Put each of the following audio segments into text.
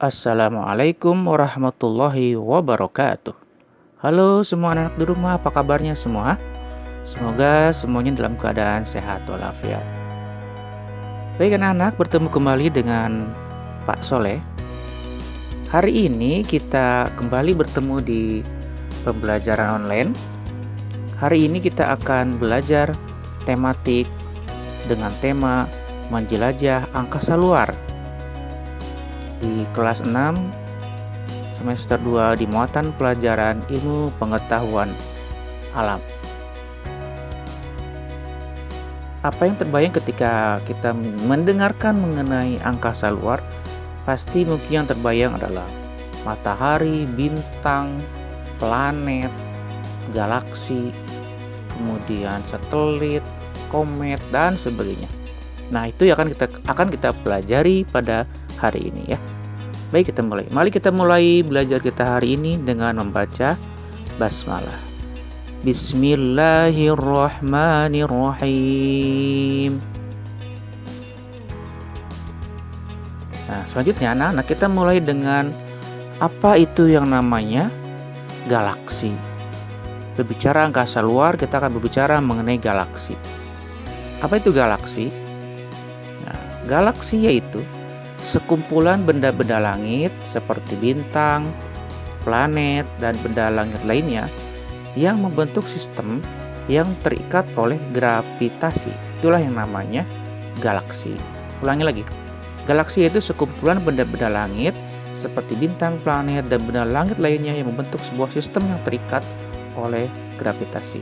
Assalamualaikum warahmatullahi wabarakatuh. Halo semua anak di rumah, apa kabarnya semua? Semoga semuanya dalam keadaan sehat walafiat. Baik anak-anak, bertemu kembali dengan Pak Soleh. Hari ini kita kembali bertemu di pembelajaran online. Hari ini kita akan belajar tematik dengan tema menjelajah angkasa luar di kelas 6 semester 2 di muatan pelajaran ilmu pengetahuan alam. Apa yang terbayang ketika kita mendengarkan mengenai angkasa luar? Pasti mungkin yang terbayang adalah matahari, bintang, planet, galaksi, kemudian satelit, komet, dan sebagainya. Nah, itu akan kita pelajari pada hari ini ya. Baik, kita mulai. Mari kita mulai belajar kita hari ini dengan membaca basmalah. Bismillahirrahmanirrahim. Nah, selanjutnya anak-anak kita mulai dengan apa itu yang namanya galaksi. Berbicara angkasa luar, kita akan berbicara mengenai galaksi. Apa itu galaksi? Nah, galaksi yaitu sekumpulan benda-benda langit seperti bintang, planet, dan benda langit lainnya yang membentuk sistem yang terikat oleh gravitasi. Itulah yang namanya galaksi. Ulangi lagi. Galaksi itu sekumpulan benda-benda langit seperti bintang, planet, dan benda langit lainnya yang membentuk sebuah sistem yang terikat oleh gravitasi.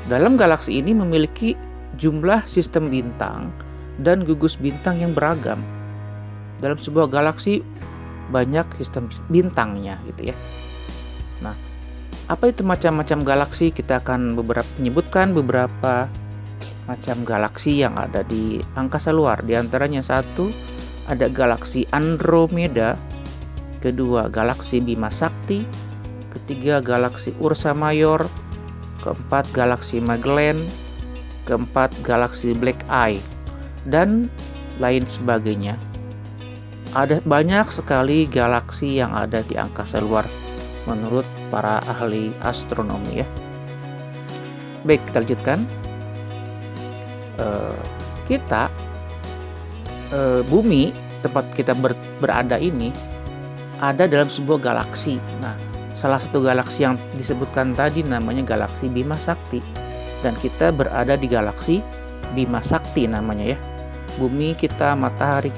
Dalam galaksi ini memiliki jumlah sistem bintang dan gugus bintang yang beragam. Dalam sebuah galaksi banyak sistem bintangnya gitu ya. Nah, apa itu macam-macam galaksi? Kita akan menyebutkan beberapa macam galaksi yang ada di angkasa luar. Di antaranya satu, ada galaksi Andromeda, kedua galaksi Bima Sakti, ketiga galaksi Ursa Major, keempat galaksi Magellan, keempat galaksi Black Eye, dan lain sebagainya. Ada banyak sekali galaksi yang ada di angkasa luar menurut para ahli astronomi ya. Baik, kita lanjutkan. Bumi tempat kita berada ini ada dalam sebuah galaksi. Nah, salah satu galaksi yang disebutkan tadi namanya galaksi Bima Sakti, dan kita berada di galaksi Bima Sakti namanya ya. Bumi kita, matahari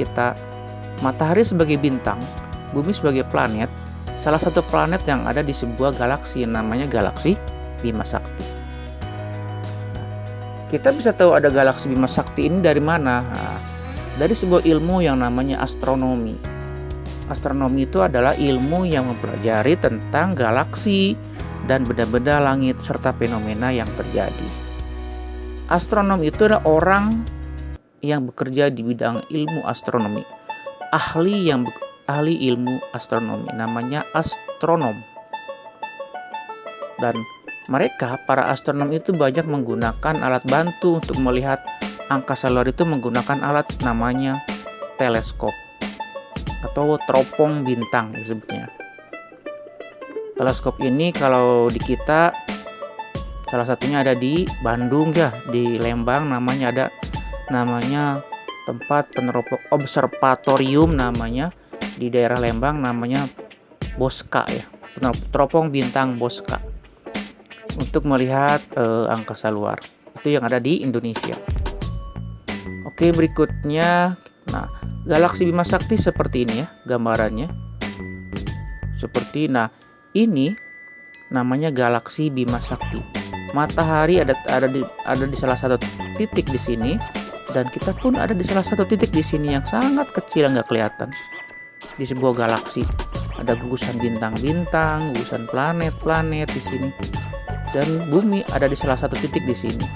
sebagai bintang, bumi sebagai planet, salah satu planet yang ada di sebuah galaksi namanya galaksi Bima Sakti. Kita bisa tahu ada galaksi Bima Sakti ini dari mana? Nah, dari sebuah ilmu yang namanya astronomi. Astronomi itu adalah ilmu yang mempelajari tentang galaksi dan benda-benda langit serta fenomena yang terjadi. Astronom itu adalah orang yang bekerja di bidang ilmu astronomi, ahli ilmu astronomi, namanya astronom. Dan mereka, para astronom itu banyak menggunakan alat bantu untuk melihat angkasa luar itu menggunakan alat namanya teleskop atau teropong bintang disebutnya. Teleskop ini kalau di kita salah satunya ada di Bandung ya, di Lembang namanya tempat peneropong observatorium namanya di daerah Lembang namanya Bosca ya, teropong bintang Bosca untuk melihat angkasa luar. Itu yang ada di Indonesia. Oke, berikutnya, nah galaksi Bima Sakti seperti ini ya gambarannya. Ini namanya galaksi Bima Sakti. Matahari ada di salah satu titik di sini, dan kita pun ada di salah satu titik di sini yang sangat kecil, nggak kelihatan. Di sebuah galaksi ada gugusan bintang-bintang, gugusan planet-planet di sini, dan bumi ada di salah satu titik di sini,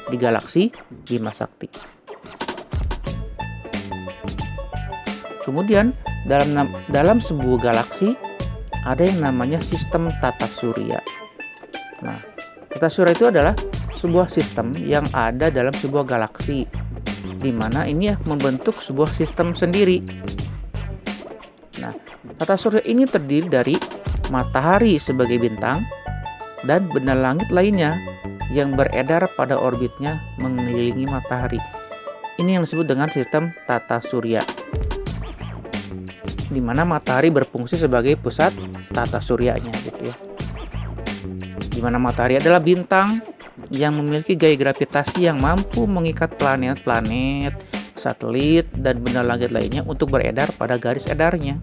di galaksi Bima Sakti. Kemudian dalam sebuah galaksi ada yang namanya sistem tata surya. Nah, tata surya itu adalah sebuah sistem yang ada dalam sebuah galaksi. di mana ini membentuk sebuah sistem sendiri. Nah, tata surya ini terdiri dari matahari sebagai bintang dan benda langit lainnya yang beredar pada orbitnya mengelilingi matahari. Ini yang disebut dengan sistem tata surya, di mana matahari berfungsi sebagai pusat tata suryanya gitu ya. Di mana matahari adalah bintang yang memiliki gaya gravitasi yang mampu mengikat planet-planet, satelit, dan benda langit lainnya untuk beredar pada garis edarnya.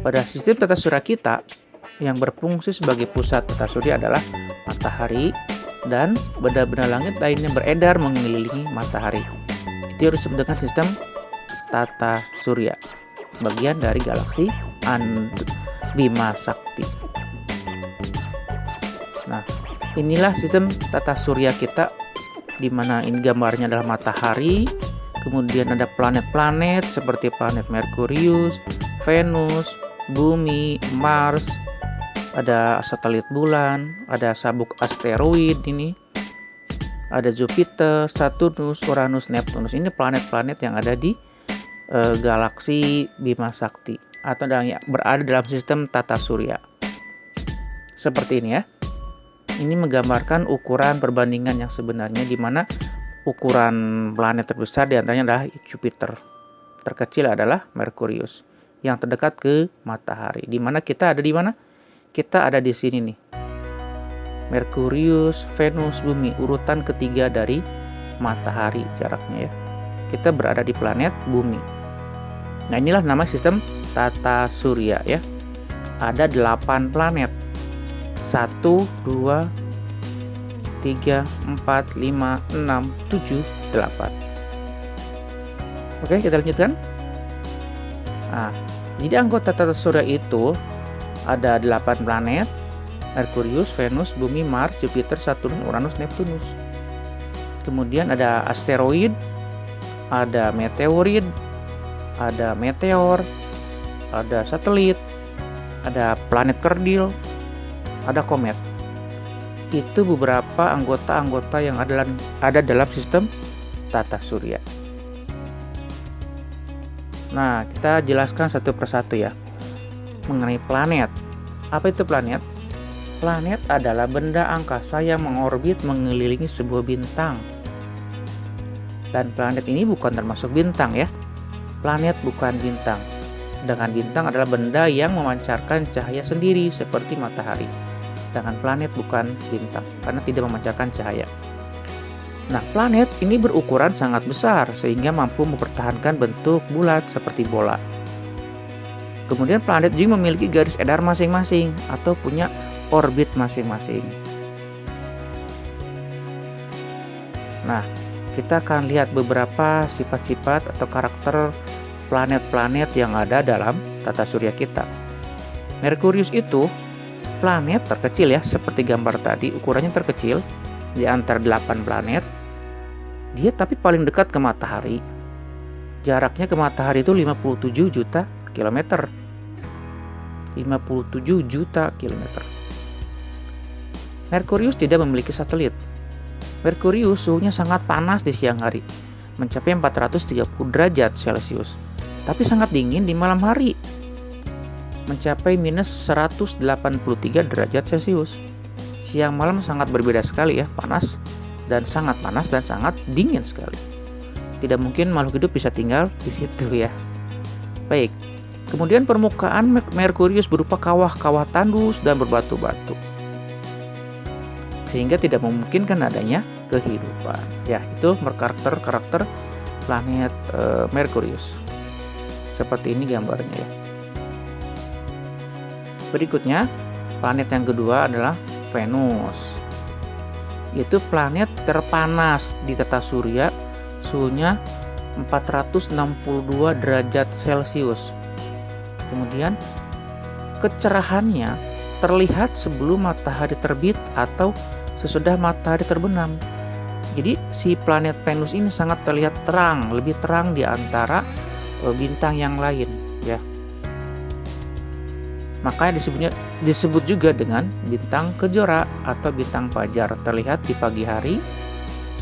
Pada sistem tata surya kita, yang berfungsi sebagai pusat tata surya adalah matahari dan benda-benda langit lainnya beredar mengelilingi matahari. Itu disebut dengan sistem tata surya, bagian dari galaksi Bima Sakti. Nah, inilah sistem tata surya kita, di mana ini gambarnya adalah matahari, kemudian ada planet-planet seperti planet Merkurius, Venus, Bumi, Mars, ada satelit bulan, ada sabuk asteroid ini, ada Jupiter, Saturnus, Uranus, Neptunus. Ini planet-planet yang ada di galaksi Bima Sakti atau yang berada dalam sistem tata surya. Seperti ini ya. Ini menggambarkan ukuran perbandingan yang sebenarnya, di mana ukuran planet terbesar diantaranya adalah Jupiter, terkecil adalah Merkurius, yang terdekat ke matahari. Di mana kita ada di mana? Kita ada di sini nih. Merkurius, Venus, Bumi, urutan ketiga dari matahari jaraknya ya. Kita berada di planet Bumi. Nah, inilah nama sistem tata surya ya. Ada 8 planet. 1, 2, 3, 4, 5, 6, 7, 8. Oke, kita lanjutkan. Nah, jadi anggota tata surya itu ada 8 planet: Merkurius, Venus, Bumi, Mars, Jupiter, Saturnus, Uranus, Neptunus. Kemudian ada asteroid, ada meteorit, ada meteor, ada satelit, ada planet kerdil, ada komet. Itu beberapa anggota-anggota yang ada dalam sistem tata surya. Nah, kita jelaskan satu persatu ya mengenai planet. Apa itu planet? Planet adalah benda angkasa yang mengorbit mengelilingi sebuah bintang. Dan planet ini bukan termasuk bintang ya. Planet bukan bintang. Sedangkan bintang adalah benda yang memancarkan cahaya sendiri seperti matahari. Sedangkan planet bukan bintang karena tidak memancarkan cahaya. Nah, planet ini berukuran sangat besar sehingga mampu mempertahankan bentuk bulat seperti bola. Kemudian planet juga memiliki garis edar masing-masing atau punya orbit masing-masing. Nah, kita akan lihat beberapa sifat-sifat atau karakter planet-planet yang ada dalam tata surya kita. Merkurius itu planet terkecil ya, seperti gambar tadi, ukurannya terkecil di antara 8 planet. Dia tapi paling dekat ke matahari. Jaraknya ke matahari itu 57 juta kilometer. 57 juta kilometer. Merkurius tidak memiliki satelit. Merkurius suhunya sangat panas di siang hari, mencapai 430 derajat Celcius, tapi sangat dingin di malam hari, mencapai minus 183 derajat Celcius. Siang malam sangat berbeda sekali ya, panas dan sangat dingin sekali. Tidak mungkin makhluk hidup bisa tinggal di situ ya. Baik, kemudian permukaan Merkurius berupa kawah-kawah tandus dan berbatu-batu, sehingga tidak memungkinkan adanya kehidupan. Ya, itu karakter planet Merkurius. Seperti ini gambarnya ya. Berikutnya, planet yang kedua adalah Venus. Itu planet terpanas di tata surya, suhunya 462 derajat Celcius. Kemudian kecerahannya terlihat sebelum matahari terbit atau sesudah matahari terbenam. Jadi si planet Venus ini sangat terlihat terang, lebih terang di antara bintang yang lain ya. Makanya disebut juga dengan bintang kejora atau bintang fajar, terlihat di pagi hari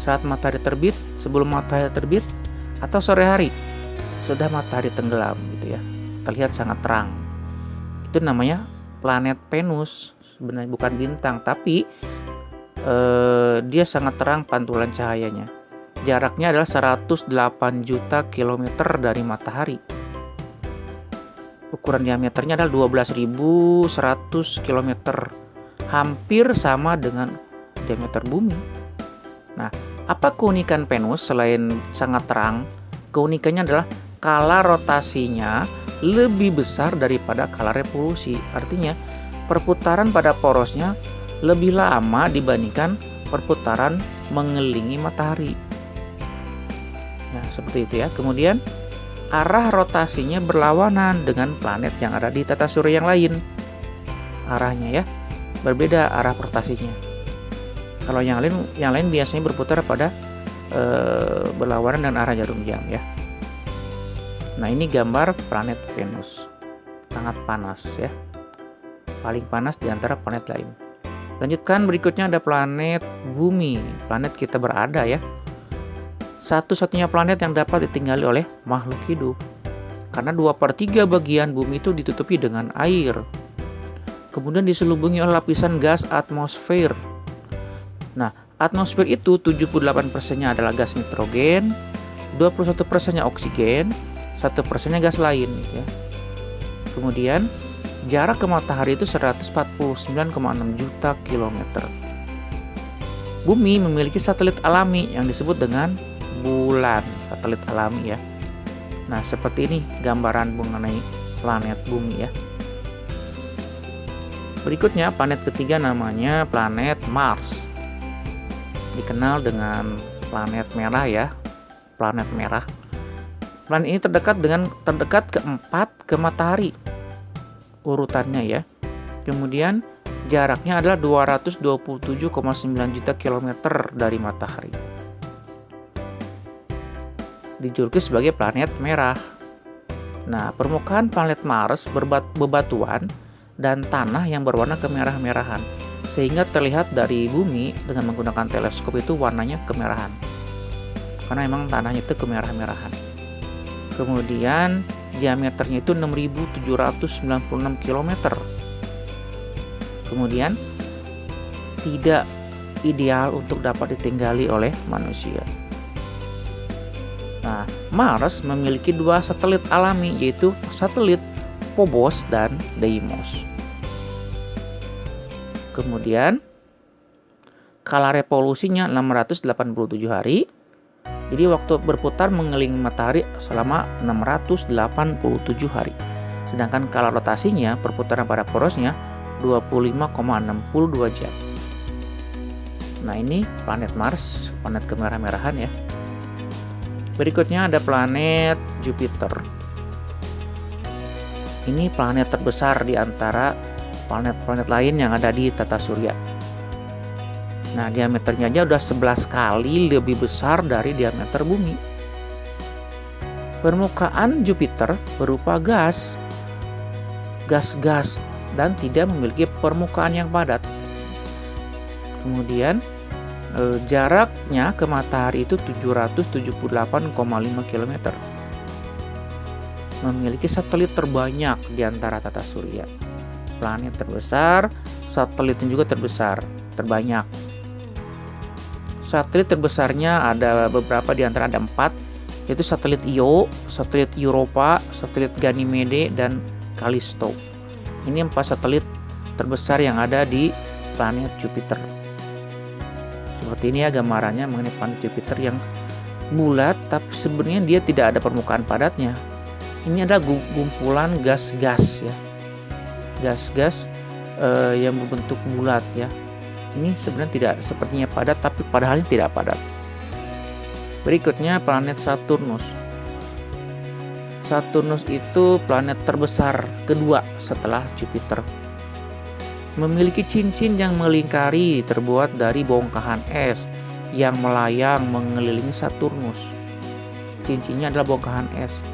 saat matahari terbit, sebelum matahari terbit, atau sore hari sudah matahari tenggelam gitu ya. Terlihat sangat terang. Itu namanya planet Venus. Sebenarnya bukan bintang, tapi dia sangat terang pantulan cahayanya. Jaraknya adalah 108 juta kilometer dari matahari. Ukuran diameternya adalah 12.100 km. Hampir sama dengan diameter bumi. Nah, apa keunikan Venus selain sangat terang? Keunikannya adalah skala rotasinya lebih besar daripada skala revolusi. Artinya, perputaran pada porosnya lebih lama dibandingkan perputaran mengelilingi matahari. Nah, seperti itu ya. Kemudian, arah rotasinya berlawanan dengan planet yang ada di tata surya yang lain. Arahnya ya, berbeda arah rotasinya. Kalau yang lain biasanya berputar pada berlawanan dengan arah jarum jam ya. Nah, ini gambar planet Venus. Sangat panas ya. Paling panas di antara planet lain. Lanjutkan, berikutnya ada planet Bumi. Planet kita berada ya. Satu-satunya planet yang dapat ditinggali oleh makhluk hidup. Karena 2/3 bagian bumi itu ditutupi dengan air. Kemudian diselubungi oleh lapisan gas atmosfer. Nah, atmosfer itu 78%-nya adalah gas nitrogen, 21%-nya oksigen, 1%-nya gas lain gitu ya. Kemudian jarak ke matahari itu 149,6 juta kilometer. Bumi memiliki satelit alami yang disebut dengan bulan, satelit alami ya. Nah, seperti ini gambaran mengenai planet Bumi ya. Berikutnya planet ketiga namanya planet Mars. Dikenal dengan planet merah ya. Planet merah. Planet ini terdekat keempat ke matahari. Urutannya ya. Kemudian jaraknya adalah 227,9 juta kilometer dari matahari. Dijuluki sebagai planet merah. Nah, permukaan planet Mars bebatuan dan tanah yang berwarna kemerah-merahan, sehingga terlihat dari bumi dengan menggunakan teleskop itu warnanya kemerahan. Karena memang tanahnya itu kemerah-merahan. Kemudian diameternya itu 6.796 km. Kemudian tidak ideal untuk dapat ditinggali oleh manusia. Nah, Mars memiliki 2 satelit alami, yaitu satelit Phobos dan Deimos. Kemudian skala revolusinya 687 hari. Jadi waktu berputar mengelilingi matahari selama 687 hari. Sedangkan skala rotasinya, perputaran pada porosnya 25,62 jam. Nah, ini planet Mars, planet kemerah-merahan ya. Berikutnya ada planet Jupiter. Ini planet terbesar di antara planet-planet lain yang ada di tata surya. Nah, diameternya aja udah 11 kali lebih besar dari diameter bumi. Permukaan Jupiter berupa gas, dan tidak memiliki permukaan yang padat. Kemudian jaraknya ke matahari itu 778,5 km. Memiliki satelit terbanyak di antara tata surya. Planet terbesar, satelitnya juga terbanyak. Satelit terbesarnya ada beberapa, di antara ada 4, yaitu satelit Io, satelit Europa, satelit Ganymede, dan Callisto. Ini 4 satelit terbesar yang ada di planet Jupiter. Seperti ini ya gambarannya mengenai planet Jupiter yang bulat, tapi sebenarnya dia tidak ada permukaan padatnya. Ini adalah gumpulan gas-gas ya, gas-gas yang berbentuk bulat ya. Ini sebenarnya tidak sepertinya padat, tapi padahal tidak padat. Berikutnya planet Saturnus. Saturnus itu planet terbesar kedua setelah Jupiter. Memiliki cincin yang melingkari terbuat dari bongkahan es yang melayang mengelilingi Saturnus. Cincinnya adalah bongkahan es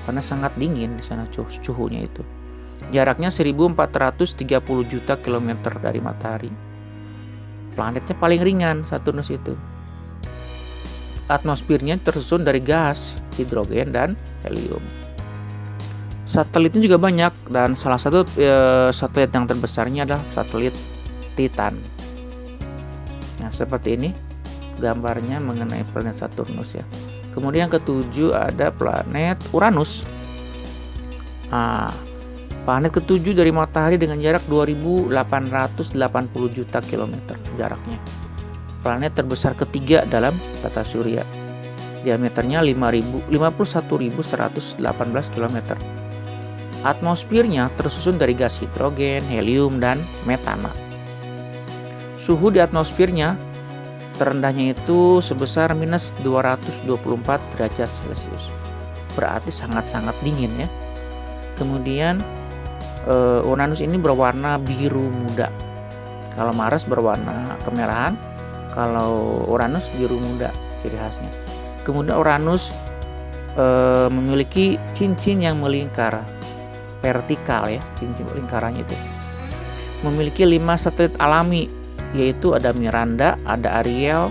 karena sangat dingin di sana suhunya itu. Jaraknya 1430 juta kilometer dari matahari. Planetnya paling ringan Saturnus itu. atmosfernya tersusun dari gas, hidrogen, dan helium. Satelitnya juga banyak, dan salah satu satelit yang terbesarnya adalah satelit Titan. Nah, seperti ini gambarnya mengenai planet Saturnus ya. Kemudian yang ketujuh ada planet Uranus. Planet ketujuh dari matahari dengan jarak 2880 juta kilometer jaraknya. Planet terbesar ketiga dalam tata surya. Diameternya 51.118 km. Atmosfernya tersusun dari gas hidrogen, helium, dan metana. Suhu di atmosfernya terendahnya itu sebesar minus 224 derajat Celcius. Berarti sangat-sangat dingin ya. Kemudian Uranus ini berwarna biru muda. Kalau Mars berwarna kemerahan, kalau Uranus biru muda ciri khasnya. Kemudian Uranus memiliki cincin yang melingkar, vertikal ya, cincin lingkarannya itu. Memiliki 5 satelit alami, yaitu ada Miranda, ada Ariel,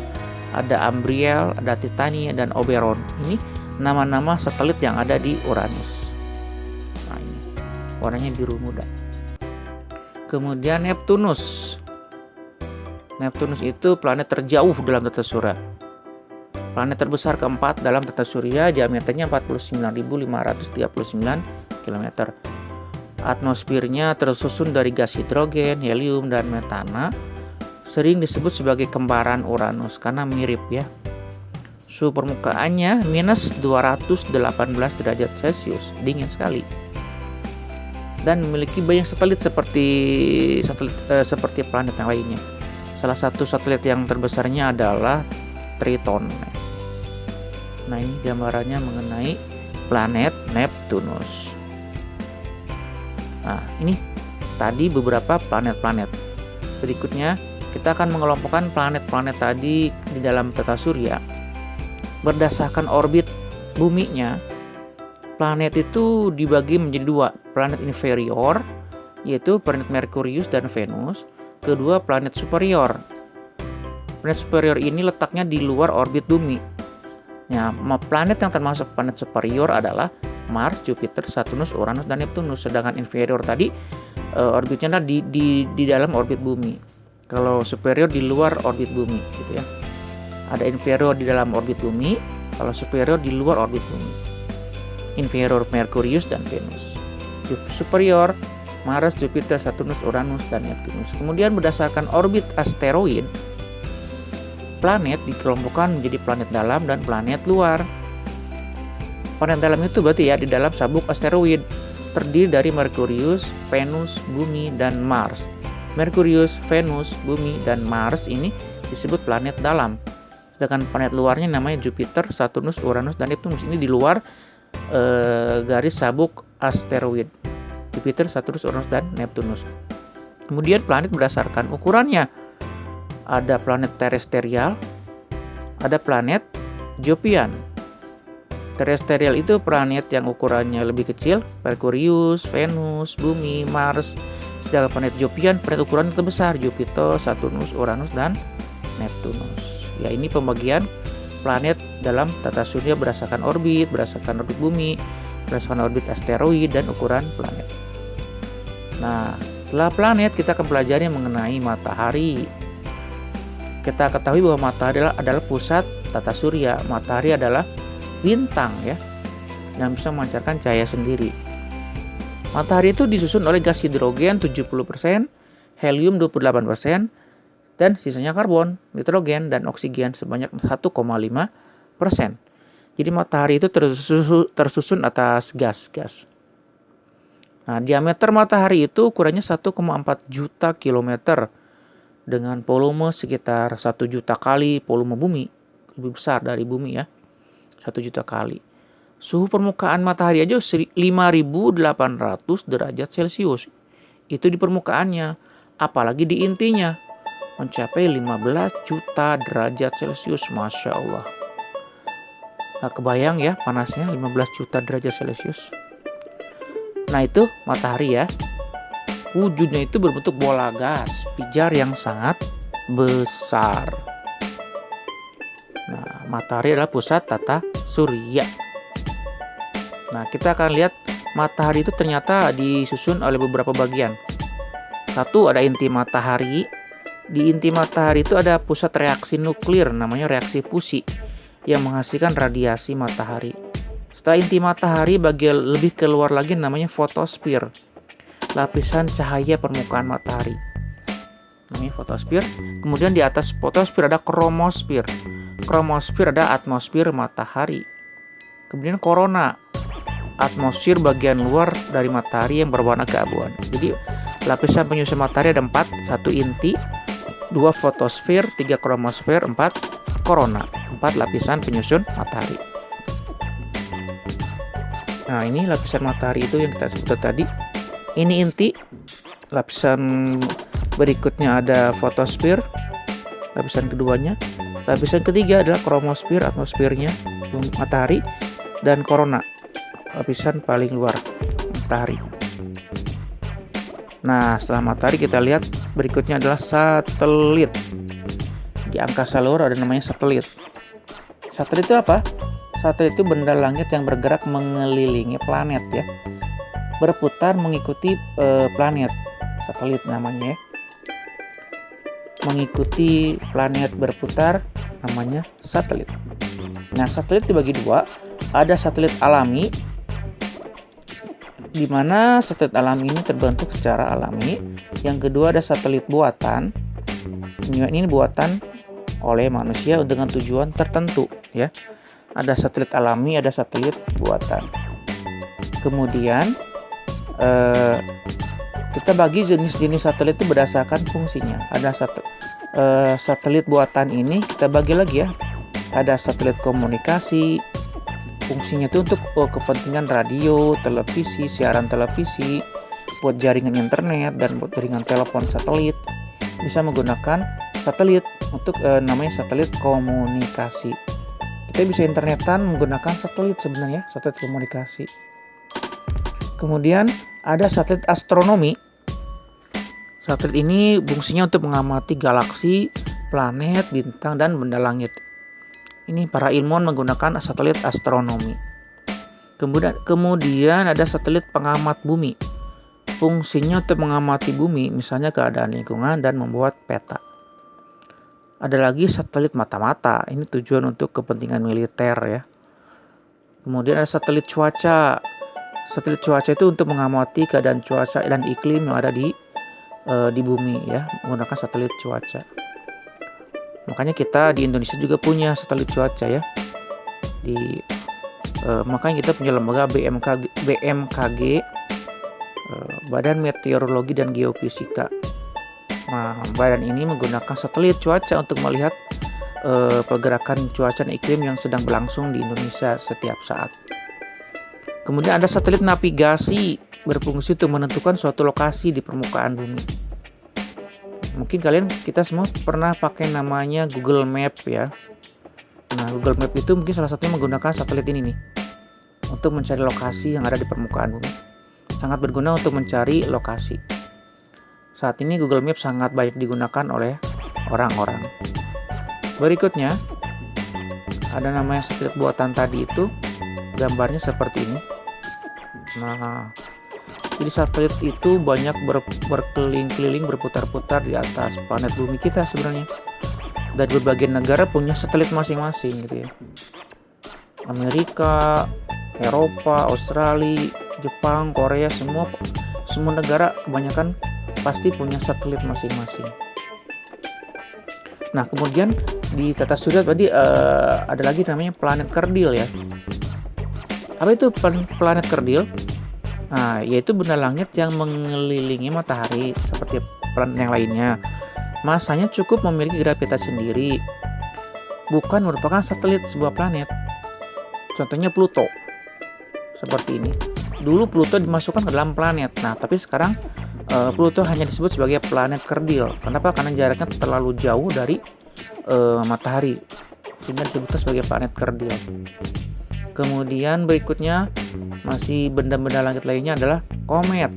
ada Umbriel, ada Titania, dan Oberon. Ini nama-nama satelit yang ada di Uranus. Nah, ini warnanya biru muda. Kemudian Neptunus. Neptunus itu planet terjauh dalam tata surya. Planet terbesar keempat dalam tata surya, diameternya 49.539 km. Atmosfernya tersusun dari gas hidrogen, helium, dan metana. Sering disebut sebagai kembaran Uranus karena mirip ya. Suhu permukaannya minus 218 derajat Celcius, dingin sekali. Dan memiliki banyak satelit seperti planet yang lainnya. Salah satu satelit yang terbesarnya adalah Triton. Nah, ini gambarannya mengenai planet Neptunus. Nah, ini tadi beberapa planet-planet. Berikutnya kita akan mengelompokkan planet-planet tadi di dalam tata surya berdasarkan orbit buminya. Planet itu dibagi menjadi 2, planet inferior yaitu planet Merkurius dan Venus, kedua planet superior. Planet superior ini letaknya di luar orbit bumi. Nah, planet yang termasuk planet superior adalah Mars, Jupiter, Saturnus, Uranus, dan Neptunus. Sedangkan inferior tadi orbitnya di dalam orbit bumi. Kalau superior di luar orbit bumi gitu ya. Ada inferior di dalam orbit bumi, kalau superior di luar orbit bumi. Inferior Merkurius dan Venus. Superior Mars, Jupiter, Saturnus, Uranus, dan Neptunus. Kemudian berdasarkan orbit asteroid, planet dikelompokkan menjadi planet dalam dan planet luar. Planet dalam itu berarti ya di dalam sabuk asteroid, terdiri dari Merkurius, Venus, Bumi, dan Mars. Merkurius, Venus, Bumi, dan Mars ini disebut planet dalam. Sedangkan planet luarnya namanya Jupiter, Saturnus, Uranus, dan Neptunus. Ini di luar garis sabuk asteroid. Jupiter, Saturnus, Uranus, dan Neptunus. Kemudian planet berdasarkan ukurannya. Ada planet terestrial, ada planet Jovian. Terestrial itu planet yang ukurannya lebih kecil, Merkurius, Venus, Bumi, Mars. Sedangkan planet Jovian planet ukurannya terbesar, Jupiter, Saturnus, Uranus, dan Neptunus. Ya, ini pembagian planet dalam tata surya berdasarkan orbit bumi, berdasarkan orbit asteroid, dan ukuran planet. Nah, setelah planet kita akan pelajari mengenai matahari. Kita ketahui bahwa matahari adalah pusat tata surya. Matahari adalah bintang ya, yang bisa memancarkan cahaya sendiri. Matahari itu disusun oleh gas hidrogen 70%, helium 28%, dan sisanya karbon, nitrogen, dan oksigen sebanyak 1,5%. Jadi matahari itu tersusun atas gas-gas. Nah, diameter matahari itu ukurannya 1,4 juta kilometer dengan volume sekitar 1 juta kali volume bumi. Lebih besar dari bumi ya, 1 juta kali. Suhu permukaan matahari aja 5.800 derajat Celcius. Itu di permukaannya, apalagi di intinya mencapai 15 juta derajat Celcius. Masya Allah. Nah, kebayang ya panasnya 15 juta derajat Celcius. Nah, itu matahari ya. Wujudnya itu berbentuk bola gas pijar yang sangat besar. Nah, matahari adalah pusat tata surya. Nah, kita akan lihat matahari itu ternyata disusun oleh beberapa bagian. Satu, ada inti matahari. Di inti matahari itu ada pusat reaksi nuklir, namanya reaksi fusi, yang menghasilkan radiasi matahari. Setelah inti matahari, bagian lebih keluar lagi namanya fotosfer, lapisan cahaya permukaan matahari. Namanya fotosfer. Kemudian di atas fotosfer ada kromosfer. Kromosfer ada atmosfer matahari. Kemudian korona, atmosfer bagian luar dari matahari yang berwarna keabuan. Jadi lapisan penyusun matahari ada 4, 1 inti, 2 fotosfer, 3 kromosfer, 4 korona, 4 lapisan penyusun matahari. Nah, ini lapisan matahari itu yang kita sebut tadi. Ini inti. Lapisan berikutnya ada fotosfer, lapisan keduanya. Lapisan ketiga adalah kromosfer, atmosfernya matahari, dan korona, lapisan paling luar matahari. Nah, setelah matahari kita lihat berikutnya adalah satelit. Di angkasa luar ada namanya satelit. Satelit itu apa? Satelit itu benda langit yang bergerak mengelilingi planet ya. Berputar mengikuti planet. Satelit namanya ya. Mengikuti planet berputar namanya satelit. Nah, satelit dibagi dua. Ada satelit alami, di mana satelit alami ini terbentuk secara alami. Yang kedua ada satelit buatan. Ini buatan oleh manusia dengan tujuan tertentu ya. Ada satelit alami, ada satelit buatan. Kemudian kita bagi jenis-jenis satelit itu berdasarkan fungsinya. Ada satelit buatan ini kita bagi lagi ya. Ada satelit komunikasi. Fungsinya itu untuk kepentingan radio, televisi, siaran televisi, buat jaringan internet, dan buat jaringan telepon satelit. Bisa menggunakan satelit untuk namanya satelit komunikasi. Kita bisa internetan menggunakan satelit sebenarnya, satelit komunikasi. Kemudian ada satelit astronomi. Satelit ini fungsinya untuk mengamati galaksi, planet, bintang, dan benda langit. Ini para ilmuwan menggunakan satelit astronomi. Kemudian ada satelit pengamat bumi. Fungsinya untuk mengamati bumi, misalnya keadaan lingkungan dan membuat peta. Ada lagi satelit mata-mata. Ini tujuan untuk kepentingan militer ya. Kemudian ada satelit cuaca. Satelit cuaca itu untuk mengamati keadaan cuaca dan iklim yang ada di bumi ya, menggunakan satelit cuaca. Makanya kita di Indonesia juga punya satelit cuaca ya. Makanya kita punya lembaga BMKG, Badan Meteorologi dan Geofisika. Nah, badan ini menggunakan satelit cuaca untuk melihat pergerakan cuaca dan iklim yang sedang berlangsung di Indonesia setiap saat. Kemudian ada satelit navigasi, berfungsi untuk menentukan suatu lokasi di permukaan bumi. Mungkin kita semua pernah pakai namanya Google Map ya. Nah, Google Map itu mungkin salah satunya menggunakan satelit ini nih untuk mencari lokasi yang ada di permukaan bumi. Sangat berguna untuk mencari lokasi. Saat ini Google Map sangat banyak digunakan oleh orang-orang. Berikutnya ada namanya satelit buatan tadi itu, gambarnya seperti ini. Nah, jadi satelit itu banyak berkeliling-keliling, berputar-putar di atas planet bumi kita sebenarnya. Dari berbagai negara punya satelit masing-masing gitu ya. Amerika, Eropa, Australia, Jepang, Korea, semua negara kebanyakan pasti punya satelit masing-masing. Nah, kemudian di tata surya tadi ada lagi namanya planet kerdil ya. Apa itu planet kerdil? Nah, yaitu benda langit yang mengelilingi matahari seperti planet yang lainnya. Masanya cukup memiliki gravitasi sendiri. Bukan merupakan satelit sebuah planet. Contohnya Pluto. Seperti ini. Dulu Pluto dimasukkan ke dalam planet. Nah, tapi sekarang Pluto hanya disebut sebagai planet kerdil. Kenapa? Karena jaraknya terlalu jauh dari matahari. Sehingga disebutnya sebagai planet kerdil. Kemudian berikutnya masih benda-benda langit lainnya adalah komet.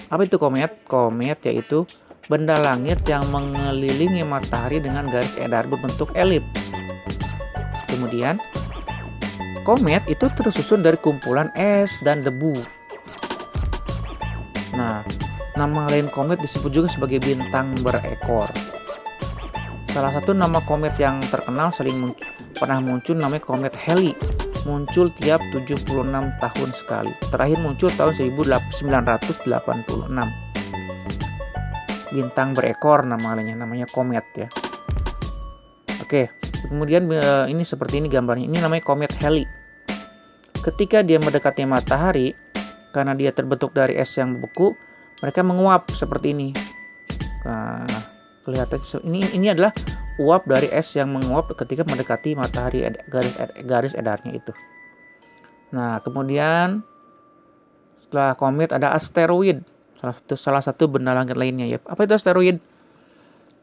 Apa itu komet? Komet yaitu benda langit yang mengelilingi matahari dengan garis edar berbentuk elips. Kemudian komet itu tersusun dari kumpulan es dan debu. Nah, nama lain komet disebut juga sebagai bintang berekor. Salah satu nama komet yang terkenal pernah muncul namanya komet Halley. Muncul tiap 76 tahun sekali. Terakhir muncul tahun 1986. Bintang berekor namanya komet ya. Oke, kemudian ini seperti ini gambarnya. Ini namanya komet Halley. Ketika dia mendekati matahari, karena dia terbentuk dari es yang beku, mereka menguap seperti ini. Nah, kelihatan ini adalah uap dari es yang menguap ketika mendekati matahari, garis edarnya itu. Nah, kemudian setelah komet ada asteroid, salah satu benda langit lainnya ya. Apa itu asteroid?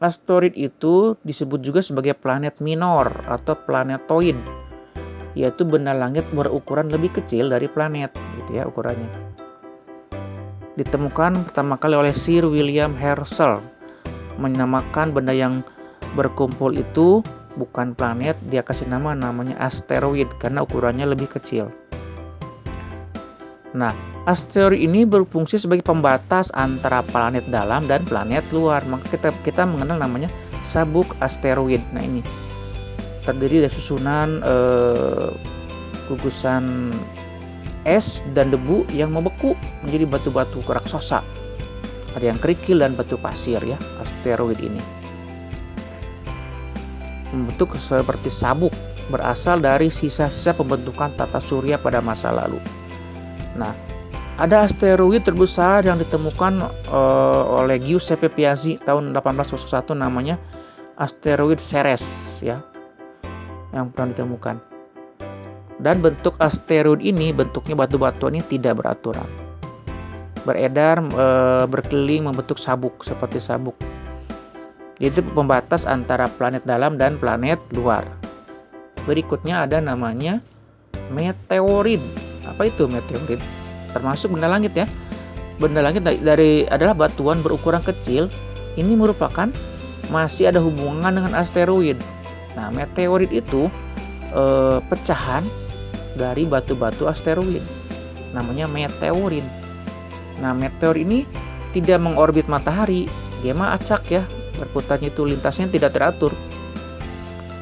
Asteroid itu disebut juga sebagai planet minor atau planetoid, yaitu benda langit berukuran lebih kecil dari planet, gitu ya ukurannya. Ditemukan pertama kali oleh Sir William Herschel, menamakan benda yang berkumpul itu bukan planet, dia kasih namanya asteroid karena ukurannya lebih kecil. Nah, asteroid ini berfungsi sebagai pembatas antara planet dalam dan planet luar. Maka kita mengenal namanya sabuk asteroid. Nah, ini terdiri dari susunan gugusan es dan debu yang membeku menjadi batu-batu raksasa. Ada yang kerikil dan batu pasir ya, asteroid ini. Membentuk seperti sabuk, berasal dari sisa-sisa pembentukan tata surya pada masa lalu. Nah, ada asteroid terbesar yang ditemukan oleh Giuseppe Piazzi tahun 1801 namanya asteroid Ceres ya, yang pernah ditemukan. Dan bentuk asteroid ini, bentuknya batu-batuan ini tidak beraturan, beredar berkeliling membentuk sabuk seperti sabuk. Itu pembatas antara planet dalam dan planet luar. Berikutnya ada namanya meteorit. Apa itu meteorit? Termasuk benda langit ya. Benda langit adalah batuan berukuran kecil. Ini merupakan masih ada hubungan dengan asteroid. Nah, meteorit itu pecahan dari batu-batu asteroid. Namanya meteorit. Nah, meteor ini tidak mengorbit matahari. Dia mah acak ya. Berputarnya itu lintasnya tidak teratur.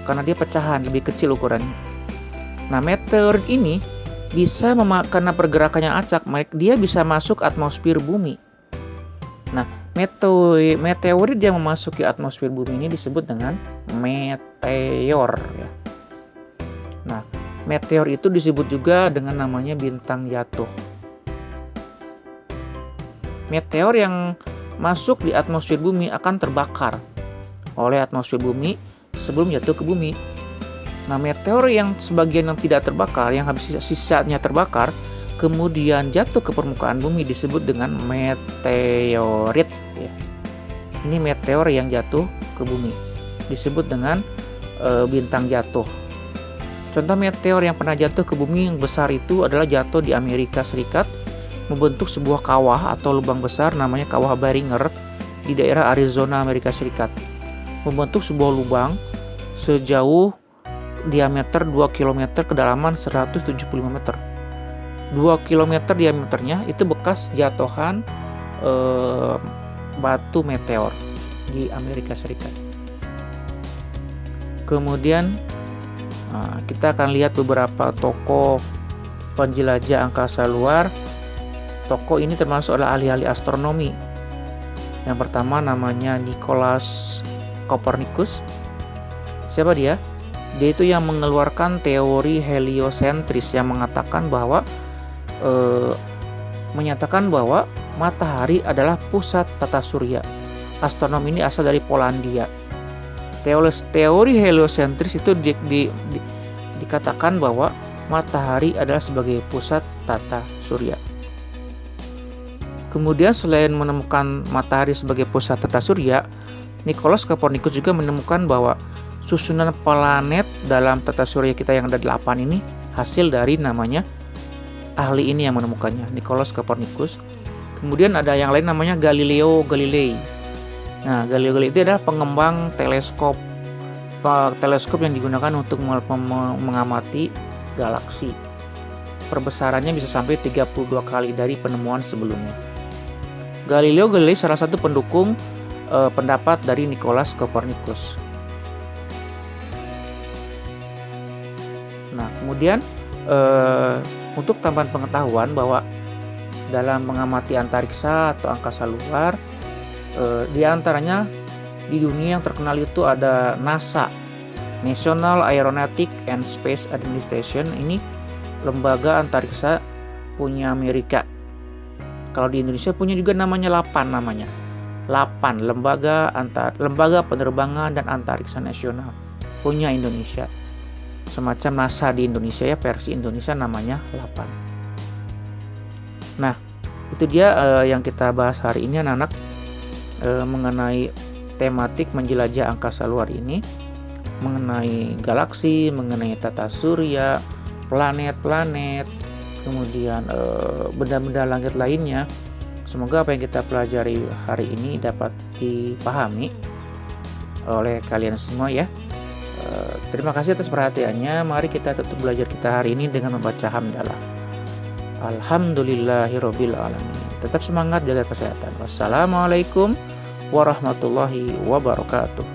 Karena dia pecahan, lebih kecil ukurannya. Nah, meteorit ini bisa karena pergerakannya acak, dia bisa masuk atmosfer bumi. Nah, meteorit yang memasuki atmosfer bumi ini disebut dengan meteor ya. Nah, meteor itu disebut juga dengan namanya bintang jatuh. Meteor yang masuk di atmosfer bumi akan terbakar oleh atmosfer bumi sebelum jatuh ke bumi. Nah, meteor yang sebagian yang tidak terbakar, yang habis sisanya terbakar, kemudian jatuh ke permukaan bumi disebut dengan meteorit. Ya. Ini meteor yang jatuh ke bumi disebut dengan bintang jatuh. Contoh meteor yang pernah jatuh ke bumi yang besar itu adalah jatuh di Amerika Serikat, membentuk sebuah kawah atau lubang besar namanya kawah Beringer di daerah Arizona, Amerika Serikat. Membentuk sebuah lubang sejauh diameter 2 km, kedalaman 175 meter. 2 km diameternya itu bekas jatuhan batu meteor di Amerika Serikat. Kemudian kita akan lihat beberapa tokoh penjelajah angkasa luar. Tokoh ini termasuk adalah ahli-ahli astronomi. Yang pertama namanya Nicolaus Copernicus. Siapa dia? Dia itu yang mengeluarkan teori heliosentris yang mengatakan bahwa matahari adalah pusat tata surya. Astronom ini asal dari Polandia. Teori heliosentris itu dikatakan bahwa matahari adalah sebagai pusat tata surya. Kemudian selain menemukan matahari sebagai pusat tata surya, Nicolaus Copernicus juga menemukan bahwa susunan planet dalam tata surya kita yang ada 8 ini hasil dari namanya ahli ini yang menemukannya, Nicolaus Copernicus. Kemudian ada yang lain namanya Galileo Galilei. Nah, Galileo Galilei itu adalah pengembang teleskop teleskop yang digunakan untuk mengamati galaksi. Perbesarannya bisa sampai 32 kali dari penemuan sebelumnya. Galileo Galilei salah satu pendukung pendapat dari Nicolaus Copernicus. Nah, kemudian untuk tambahan pengetahuan bahwa dalam mengamati antariksa atau angkasa luar, di antaranya di dunia yang terkenal itu ada NASA, National Aeronautic and Space Administration. Ini lembaga antariksa punya Amerika. Kalau di Indonesia punya juga namanya LAPAN namanya. LAPAN, Lembaga Penerbangan dan Antariksa Nasional, punya Indonesia. Semacam NASA di Indonesia ya, versi Indonesia namanya LAPAN. Nah, itu dia yang kita bahas hari ini anak-anak, mengenai tematik menjelajah angkasa luar ini, mengenai galaksi, mengenai tata surya, planet-planet, kemudian benda-benda langit lainnya. Semoga apa yang kita pelajari hari ini dapat dipahami oleh kalian semua ya. Terima kasih atas perhatiannya. Mari kita tutup belajar kita hari ini dengan membaca hamdalah. Alhamdulillahirabbil alamin. Tetap semangat, jaga kesehatan. Wassalamualaikum warahmatullahi wabarakatuh.